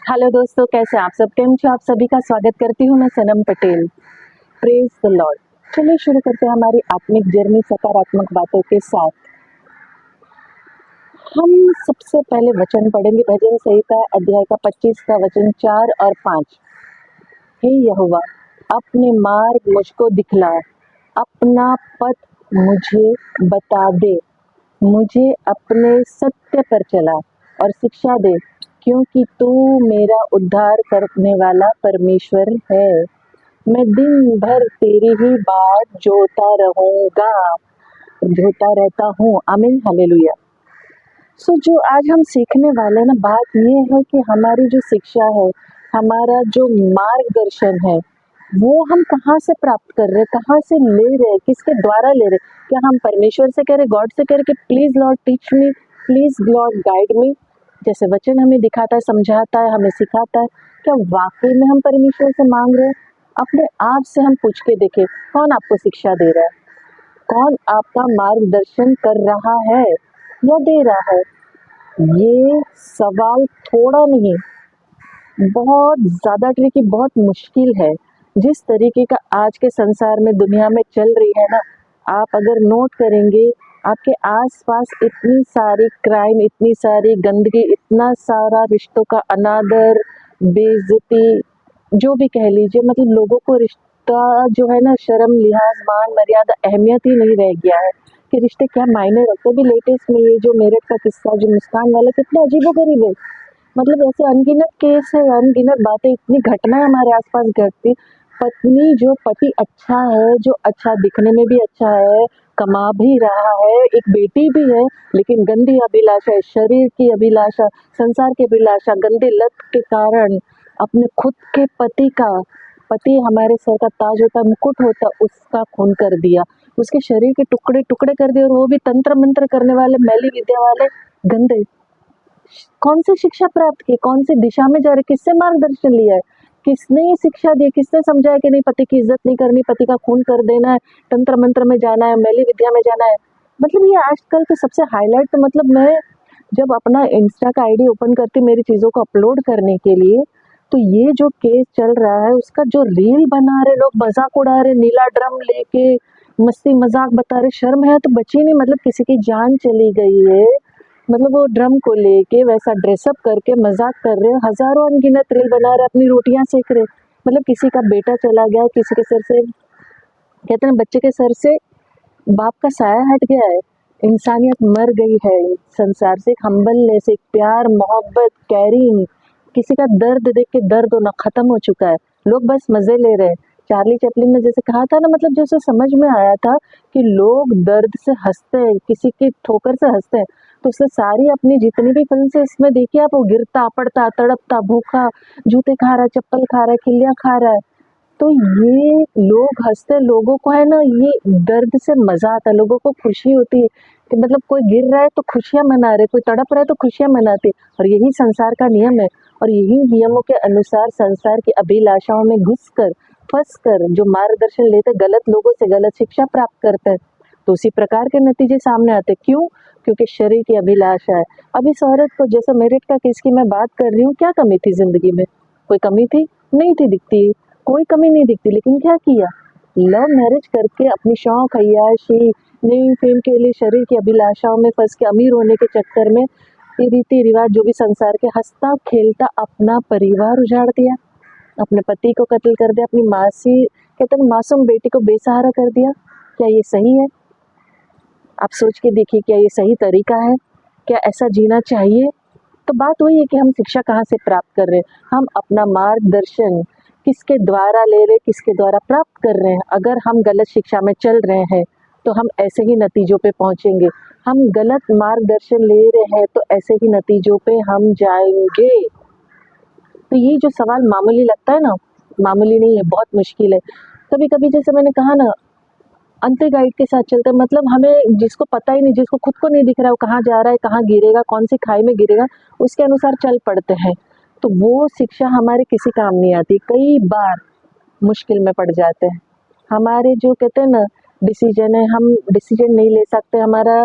Hello दोस्तों, कैसे आप सब? केम छो? आप सभी का स्वागत करती हूँ मैं Sanam Patel. Praise the lord. चलिए शुरू करते हैं हमारी आत्मिक जर्नी सकारात्मक बातों के साथ। हम सबसे पहले वचन पढ़ेंगे भजन संहिता अध्याय का 25 का वचन 4 और 5। हे यहोवा, अपने मार्ग मुझको दिखला, अपना पथ मुझे बता दे, मुझे अपने सत्य पर चला और शिक्षा दे, क्योंकि तू मेरा उद्धार करने वाला परमेश्वर है। मैं दिन भर तेरी ही बाट जोता रहता हूँ। आमीन, हालेलुया। जो आज हम सीखने वाले हैं ना, बात ये है कि हमारी जो शिक्षा है, हमारा जो मार्गदर्शन है, वो हम कहाँ से प्राप्त कर रहे हैं, कहाँ से ले रहे हैं, किसके द्वारा ले रहे हैं? क्या हम परमेश्वर से कह रहे, गॉड से कह रहे कि please Lord teach me, please Lord guide me, जैसे वचन हमें दिखाता है, समझाता है, हमें सिखाता है। क्या वाकई में हम परमेश्वर से मांग रहे हैं? अपने आप से हम पूछ के देखें, कौन आपको शिक्षा दे रहा है, कौन आपका मार्गदर्शन कर रहा है या दे रहा है? ये सवाल थोड़ा नहीं, बहुत ज़्यादा ट्रिकी, बहुत मुश्किल है। जिस तरीके का आज के संसार में दुनिया में चल रही है ना, आप अगर नोट करेंगे, आपके आसपास इतनी सारी क्राइम, इतनी सारी गंदगी, इतना सारा रिश्तों का अनादर, बेइज्जती, जो भी कह लीजिए, मतलब लोगों को रिश्ता जो है ना, शर्म, लिहाज, मान, मर्यादा, अहमियत ही नहीं रह गया है कि रिश्ते क्या मायने रखते। भी लेटेस्ट में ये जो मेरठ का किस्सा, जो मुस्कान वाला, कितना अजीबोगरीब है। मतलब ऐसे अनगिनत केस है, अनगिनत बातें, इतनी घटनाएं हमारे आसपास घटती। पत्नी जो पति अच्छा है, जो अच्छा दिखने में भी अच्छा है, कमा भी रहा है, एक बेटी भी है, लेकिन गंदी अभिलाषा, शरीर की अभिलाषा, संसार की अभिलाषा, गंदी लत के कारण अपने खुद के पति हमारे सर का ताज होता, मुकुट होता, उसका खून कर दिया, उसके शरीर के टुकड़े टुकड़े कर दिए, और वो भी तंत्र मंत्र करने वाले, मैली विद्या वाले, गंदे। कौन सी शिक्षा प्राप्त की, कौन सी दिशा में जा रहे, किससे मार्गदर्शन लिया है, किसने ये शिक्षा दी, किसने समझाया कि नहीं, पति की इज्जत नहीं करनी, पति का खून कर देना है, तंत्र मंत्र में जाना है, मैली विद्या में जाना है। मतलब ये आजकल के सबसे हाईलाइट, तो मतलब मैं जब अपना इंस्टा का आईडी ओपन करती मेरी चीज़ों को अपलोड करने के लिए, तो ये जो केस चल रहा है, उसका जो रील बना रहे लोग, मजाक उड़ा रहे, नीला ड्रम लेके मस्ती मजाक बता रहे, शर्म है तो बची नहीं। मतलब किसी की जान चली गई है, मतलब वो ड्रम को लेके वैसा ड्रेसअप करके मजाक कर रहे हैं, हजारों अनगिनत रील बना रहे, अपनी रोटियां सेक रहे। मतलब किसी का बेटा चला गया, किसी के सर से, कहते हैं बच्चे के सर से बाप का साया हट गया है, इंसानियत मर गई है संसार से। एक हम्बलनेस, एक प्यार, मोहब्बत, कैरिंग, किसी का दर्द देख के दर्द होना खत्म हो चुका है। लोग बस मजे ले रहे हैं। चार्ली चैपलिन ने जैसे कहा था ना, मतलब जैसे समझ में आया था कि लोग दर्द से हंसते हैं, किसी की ठोकर से हंसते हैं, तो उससे सारी अपनी जितनी भी फिल्म से इसमें देखिए आप, वो गिरता पड़ता, तड़पता, भूखा, जूते खा रहा है, चप्पल खा रहा है, खिल्लियाँ खा रहा है। तो ये लोग हंसते, लोगों को है ना, ये दर्द से मजा आता है, लोगों को खुशी होती है कि मतलब कोई गिर रहा है तो खुशियां मना रहे, कोई तड़प रहा है तो खुशियां मनाते। और यही संसार का नियम है, और यही नियमों के अनुसार संसार की अभिलाषाओं में घुसकर, फंसकर जो मार्गदर्शन लेते, गलत लोगों से गलत शिक्षा प्राप्त करते हैं, तो उसी प्रकार के नतीजे सामने आते। क्यों? क्योंकि शरीर की अभिलाषा है। अब इस औरत को, जैसे मेरिट का किसकी मैं बात कर रही हूँ, क्या कमी थी जिंदगी में? कोई कमी थी? नहीं थी दिखती, कोई कमी नहीं दिखती। लेकिन क्या किया? लव मैरिज करके अपनी शौक, अय्याशी, नेम फेम के लिए शरीर की अभिलाषाओं में फंस के अमीर होने के चक्कर में ये रीति रिवाज, जो भी संसार के, हंसता खेलता अपना परिवार उजाड़ दिया, अपने पति को कत्ल कर दिया, अपनी मासी, कहते हैं मासूम बेटी को बेसहारा कर दिया। क्या ये सही है? आप सोच के देखिए, क्या ये सही तरीका है? क्या ऐसा जीना चाहिए? तो बात वही है कि हम शिक्षा कहाँ से प्राप्त कर रहे हैं, हम अपना मार्गदर्शन किसके द्वारा ले रहे, किसके द्वारा प्राप्त कर रहे हैं। अगर हम गलत शिक्षा में चल रहे हैं तो हम ऐसे ही नतीजों पे पहुंचेंगे, हम गलत मार्गदर्शन ले रहे हैं तो ऐसे ही नतीजों पे हम जाएंगे। तो ये जो सवाल मामूली लगता है ना, मामूली नहीं है, बहुत मुश्किल है। कभी कभी जैसे मैंने कहा ना, अंते गाइड के साथ चलते हैं, मतलब हमें जिसको पता ही नहीं, जिसको खुद को नहीं दिख रहा है, वो कहाँ जा रहा है, कहाँ गिरेगा, कौन सी खाई में गिरेगा, उसके अनुसार चल पड़ते हैं। तो वो शिक्षा हमारे किसी काम नहीं आती, कई बार मुश्किल में पड़ जाते हैं। हमारे जो कहते हैं ना डिसीजन है, हम डिसीजन नहीं ले सकते, हमारा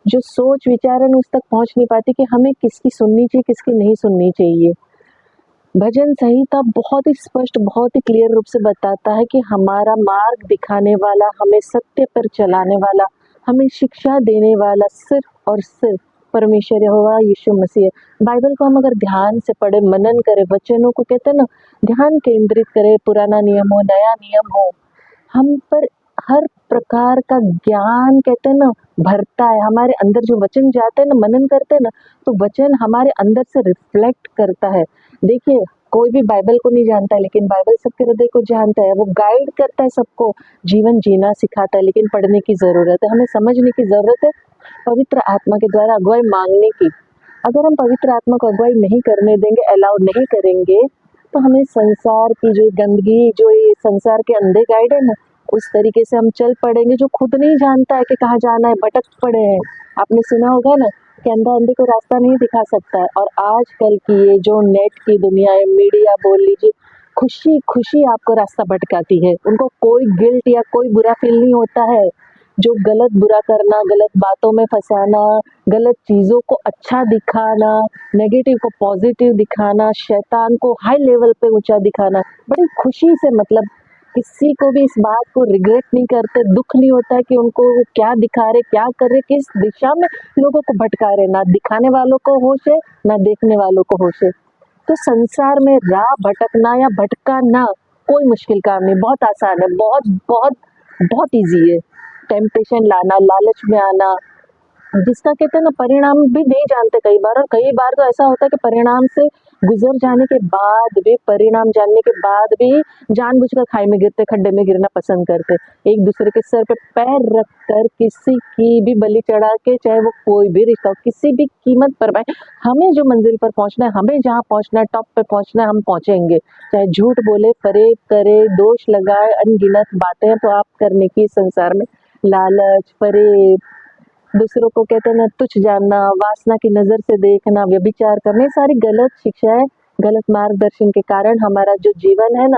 जो सोच विचार है उस तक पहुंच नहीं पाती कि हमें किसकी सुननी चाहिए, किसकी नहीं सुननी चाहिए। भजन संहिता बहुत ही स्पष्ट, बहुत ही क्लियर रूप से बताता है कि हमारा मार्ग दिखाने वाला, हमें सत्य पर चलाने वाला, हमें शिक्षा देने वाला सिर्फ और सिर्फ परमेश्वर यहोवा यीशु मसीह है। बाइबल को हम अगर ध्यान से पढ़े, मनन करें, वचनों को कहते हैं ना, ध्यान केंद्रित करें, पुराना नियम हो, नया नियम हो, हम पर हर प्रकार का ज्ञान कहते हैं ना भरता है। हमारे अंदर जो वचन जाते हैं ना, मनन करते हैं ना, तो वचन हमारे अंदर से रिफ्लेक्ट करता है। देखिए, कोई भी बाइबल को नहीं जानता है, लेकिन बाइबल सबके हृदय को जानता है। वो गाइड करता है सबको, जीवन जीना सिखाता है, लेकिन पढ़ने की ज़रूरत है, हमें समझने की ज़रूरत है, पवित्र आत्मा के द्वारा अगुवाई मांगने की। अगर हम पवित्र आत्मा को अगुवाई नहीं करने देंगे, अलाउ नहीं करेंगे, तो हमें संसार की जो गंदगी, जो ये संसार के अंधे गाइड है ना, उस तरीके से हम चल पड़ेंगे, जो खुद नहीं जानता है कि कहाँ जाना है, भटक पड़े हैं। आपने सुना होगा ना कि अंधा अंधे को रास्ता नहीं दिखा सकता है। और आजकल की ये जो नेट की दुनिया है, मीडिया बोल लीजिए, खुशी खुशी आपको रास्ता भटकाती है। उनको कोई गिल्ट या कोई बुरा फील नहीं होता है। जो गलत बुरा करना, गलत बातों में फंसाना, गलत चीज़ों को अच्छा दिखाना, नेगेटिव को पॉजिटिव दिखाना, शैतान को हाई लेवल पे ऊंचा दिखाना, बड़ी खुशी से, मतलब किसी को भी इस बात को रिग्रेट नहीं करते, दुख नहीं होता है कि उनको वो क्या दिखा रहे, क्या कर रहे, किस दिशा में लोगों को भटका रहे। ना दिखाने वालों को होश है, ना देखने वालों को होश है। तो संसार में राह भटकना या भटकाना कोई मुश्किल काम नहीं, बहुत आसान है, बहुत बहुत बहुत ईजी है। टेम्पटेशन लाना, लालच में आना, जिसका कहते हैं ना परिणाम भी नहीं जानते कई बार। और कई बार तो ऐसा होता है कि परिणाम से गुजर जाने के बाद भी, परिणाम जानने के बाद भी जानबूझकर खाई में गिरते, खड्डे में गिरना पसंद करते, एक दूसरे के सर पे पैर रख कर किसी की भी बलि चढ़ा के, चाहे वो कोई भी रिश्ता हो, किसी भी कीमत पर। भाई, हमें जो मंजिल पर पहुंचना है, हमें जहाँ पहुंचना है, टॉप पे पहुंचना है, हम पहुंचेंगे। चाहे झूठ बोले, फरेब करे, दोष लगाए, अनगिनत बातें हैं तो आप करने की संसार में, लालच, फरेब, दूसरों को कहते हैं ना तुच्छ जानना, वासना की नज़र से देखना, व्यभिचार करना, ये सारी गलत शिक्षाएं, गलत मार्गदर्शन के कारण हमारा जो जीवन है ना,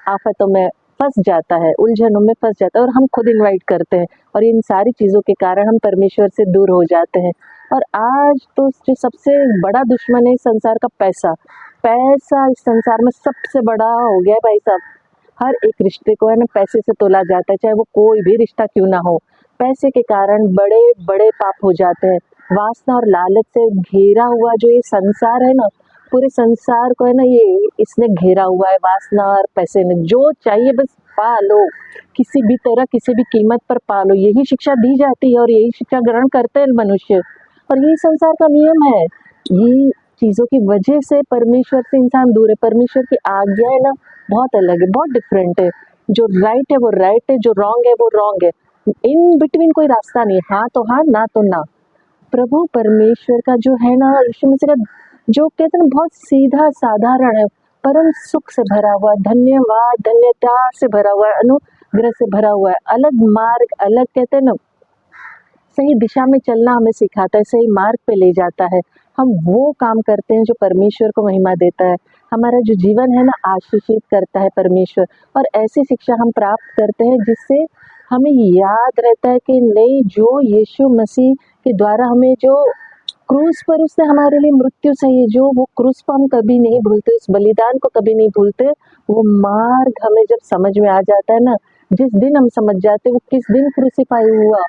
आफतों में फंस जाता है, उलझनों में फंस जाता है, और हम खुद इनवाइट करते हैं। और इन सारी चीज़ों के कारण हम परमेश्वर से दूर हो जाते हैं। और आज तो जो सबसे बड़ा दुश्मन है इस संसार का, पैसा। पैसा इस संसार में सबसे बड़ा हो गया है भाई साहब। हर एक रिश्ते को है ना पैसे से तोला जाता है, चाहे वो कोई भी रिश्ता क्यों ना हो। पैसे के कारण बड़े बड़े पाप हो जाते हैं। वासना और लालच से घेरा हुआ जो ये संसार है ना, पूरे संसार को है ना ये इसने घेरा हुआ है, वासना और पैसे ने। जो चाहिए बस पा लो, किसी भी तरह, किसी भी कीमत पर पा लो, यही शिक्षा दी जाती है और यही शिक्षा ग्रहण करते हैं मनुष्य। और यही संसार का नियम है। ये चीज़ों की वजह से परमेश्वर से इंसान दूर है। परमेश्वर की आज्ञा है ना बहुत अलग है, बहुत डिफरेंट है। जो राइट है वो राइट है, जो रॉन्ग है वो रॉन्ग है। इन बिटवीन कोई रास्ता नहीं, हाँ तो हाँ, ना तो ना। प्रभु परमेश्वर का जो है ना, यीशु मसीह का जो कहते हैं ना, बहुत सीधा साधारण है, परम सुख से भरा हुआ, धन्यवाद धन्यता से भरा हुआ है, अनुग्रह से भरा हुआ है। अलग मार्ग, अलग कहते हैं ना, सही दिशा में चलना हमें सिखाता है, सही मार्ग पे ले जाता है। हम वो काम करते हैं जो परमेश्वर को महिमा देता है। हमारा जो जीवन है ना आशीषित करता है परमेश्वर। और ऐसी शिक्षा हम प्राप्त करते हैं जिससे हमें याद रहता है कि नहीं, जो यीशु मसीह के द्वारा हमें जो क्रूस पर उसने हमारे लिए मृत्यु सही, जो वो क्रूस को हम कभी नहीं भूलते, उस बलिदान को कभी नहीं भूलते। वो मार्ग हमें जब समझ में आ जाता है ना, जिस दिन हम समझ जाते हैं वो किस दिन क्रूसीफाई हुआ,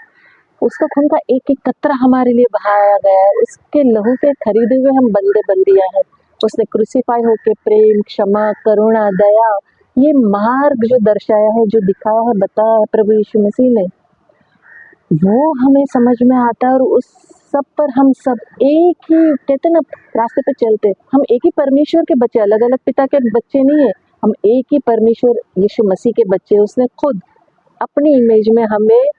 उसका खून का एक एक कतरा हमारे लिए बहाया गया है, उसके लहू के खरीदे हुए हम बंदे बंदियां हैं। उसने क्रूसीफाई होके प्रेम, क्षमा, करुणा, दया, ये मार्ग जो दर्शाया है, जो दिखाया है, बताया है प्रभु यीशु मसीह ने, वो हमें समझ में आता है। और उस सब पर हम सब एक ही कहते हैं ना रास्ते पे चलते। हम एक ही परमेश्वर के बच्चे, अलग अलग पिता के बच्चे नहीं है, हम एक ही परमेश्वर यीशु मसीह के बच्चे। उसने खुद अपनी इमेज में हमें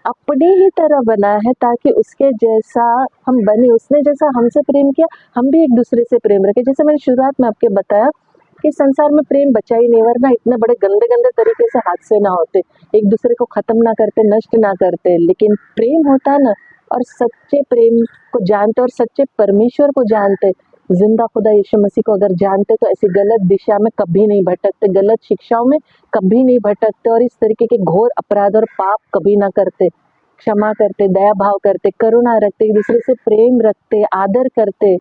अपनी ही तरह बनाया है, ताकि उसके जैसा हम बने। उसने जैसा हमसे प्रेम किया, हम भी एक दूसरे से प्रेम रखें। जैसे मैंने शुरुआत में आपके बताया कि संसार में प्रेम बचा ही नहीं, वरना इतने बड़े गंदे गंदे तरीके से हादसे ना होते, एक दूसरे को खत्म ना करते, नष्ट ना करते। लेकिन प्रेम होता है ना, और सच्चे प्रेम को जानते और सच्चे परमेश्वर को जानते, जिंदा खुदा यीशु मसीह को अगर जानते, तो ऐसी गलत दिशा में कभी नहीं भटकते, गलत शिक्षाओं में कभी नहीं भटकते, और इस तरीके के घोर अपराध और पाप कभी ना करते। क्षमा करते, दया भाव करते, करुणा रखते, एक दूसरे से प्रेम रखते, आदर करते,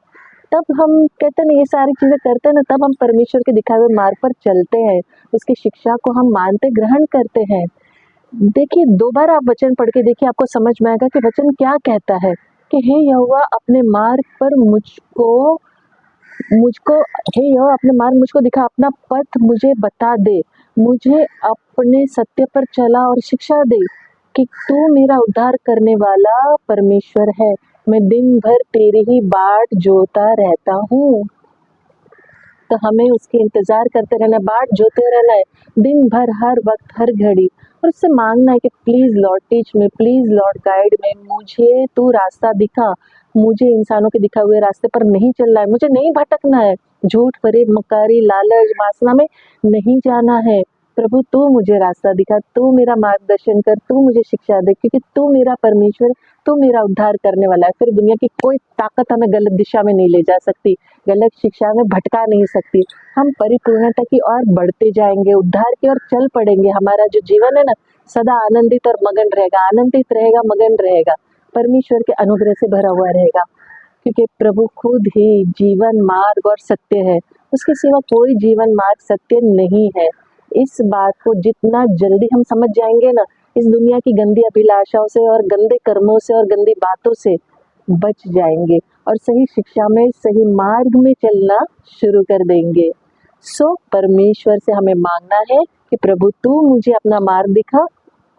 तब हम कहते हैं ना ये सारी चीज़ें करते हैं ना, तब हम परमेश्वर के दिखाए हुए मार्ग पर चलते हैं, उसकी शिक्षा को हम मानते ग्रहण करते हैं। देखिए, 2 बार आप वचन पढ़ के देखिए, आपको समझ में आएगा कि वचन क्या कहता है कि हे यहोवा अपने मार्ग पर मुझको मुझको हे यहोवा अपने मार्ग मुझको दिखा, अपना पथ मुझे बता दे, मुझे अपने सत्य पर चला और शिक्षा दे कि तू मेरा उद्धार करने वाला परमेश्वर है। मैं दिन भर तेरी ही बाट जोता रहता हूँ। तो हमें उसके इंतज़ार करते रहना है, बाट जोते रहना है, दिन भर, हर वक़्त, हर घड़ी, और उससे माँगना है कि please Lord teach me, please Lord guide me, मुझे तू रास्ता दिखा, मुझे इंसानों के दिखाए हुए रास्ते पर नहीं चलना है, मुझे नहीं भटकना है, झूठ, फरेब, मक्कारी, लालच, वासना में नहीं जाना है। प्रभु तू मुझे रास्ता दिखा, तू मेरा मार्गदर्शन कर, तू मुझे शिक्षा दे, क्योंकि तू मेरा परमेश्वर, तू मेरा उद्धार करने वाला है। फिर दुनिया की कोई ताकत हमें गलत दिशा में नहीं ले जा सकती, गलत शिक्षा में भटका नहीं सकती। हम परिपूर्णता की ओर बढ़ते जाएंगे, उद्धार की ओर चल पड़ेंगे। हमारा जो जीवन है ना, सदा आनंदित और मगन रहेगा, आनंदित रहेगा, मगन रहेगा, परमेश्वर के अनुग्रह से भरा हुआ रहेगा, क्योंकि प्रभु खुद ही जीवन मार्ग और सत्य है, उसके सिवा कोई जीवन मार्ग सत्य नहीं है। इस बात को जितना जल्दी हम समझ जाएंगे ना, इस दुनिया की गंदी अभिलाषाओं से और गंदे कर्मों से और गंदी बातों से बच जाएंगे और सही शिक्षा में, सही मार्ग में चलना शुरू कर देंगे। सो परमेश्वर से हमें मांगना है कि प्रभु तू मुझे अपना मार्ग दिखा,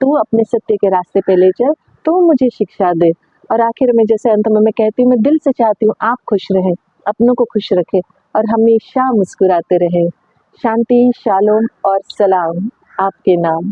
तू अपने सत्य के रास्ते पे ले चल, तू मुझे शिक्षा दे। और आखिर में जैसे अंत में मैं कहती हूँ, मैं दिल से चाहती हूँ आप खुश रहें, अपनों को खुश रखें और हमेशा मुस्कुराते रहें। शांति, शालोम और सलाम आपके नाम।